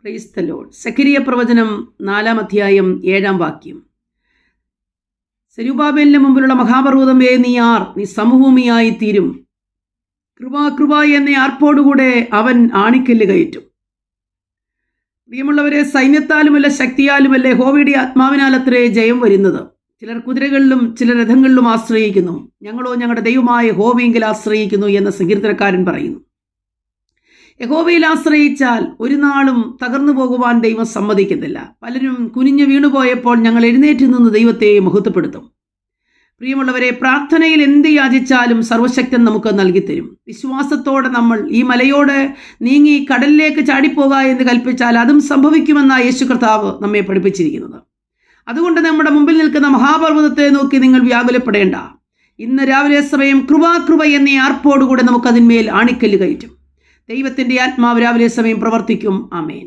Praise the Lord. Zakariya പ്രവചനം 4-ാം അധ്യായം 7-ാം വാക്യം. സെരുബാബേലിന് മുമ്പിലുള്ള മഹാപർവ്വതമേ, നീ ആർ, നീ സമഭൂമിയായി തീരും. കൃപ എന്ന ആർപ്പോടുകൂടെ അവൻ ആണിക്കല്ല് കയറ്റും. പ്രിയമുള്ളവരെ, സൈന്യത്താലുമല്ല ശക്തിയാലുമല്ല, യഹോവയുടെ ആത്മാവിനാലത്രേ ജയം വരുന്നത്. ചിലർ കുതിരകളിലും ചിലർ രഥങ്ങളിലും ആശ്രയിക്കുന്നു, ഞങ്ങളോ ഞങ്ങളുടെ ദൈവമായ യഹോവയെങ്കിൽ ആശ്രയിക്കുന്നു എന്ന് സങ്കീർത്തനക്കാരൻ പറയുന്നു. യഹോവയിൽ ആശ്രയിച്ചാൽ ഒരു നാളും തകർന്നു പോകുവാൻ ദൈവം സമ്മതിക്കുന്നില്ല. പലരും കുനിഞ്ഞു വീണുപോയപ്പോൾ ഞങ്ങൾ എഴുന്നേറ്റ് നിന്ന് ദൈവത്തെ മഹത്വപ്പെടുത്തും. പ്രിയമുള്ളവരെ, പ്രാർത്ഥനയിൽ എന്ത് യാചിച്ചാലും സർവശക്തൻ നമുക്ക് നൽകിത്തരും. വിശ്വാസത്തോടെ നമ്മൾ ഈ മലയോട് നീങ്ങി കടലിലേക്ക് ചാടിപ്പോകുക എന്ന് കൽപ്പിച്ചാൽ അതും സംഭവിക്കുമെന്നാണ് യേശു കർത്താവ് നമ്മെ പഠിപ്പിച്ചിരിക്കുന്നത്. അതുകൊണ്ട് നമ്മുടെ മുമ്പിൽ നിൽക്കുന്ന മഹാപർവ്വതത്തെ നോക്കി നിങ്ങൾ വ്യാകുലപ്പെടേണ്ട. ഇന്ന് രാവിലെ സമയം കൃപ എന്നീ ആർപ്പോടുകൂടെ നമുക്കതിന്മേൽ ആണിക്കല്ല് കയറ്റും. ദൈവത്തിൻ്റെ ആത്മാവ് രാവിലെ സമയം പ്രവർത്തിക്കും. ആമേൻ.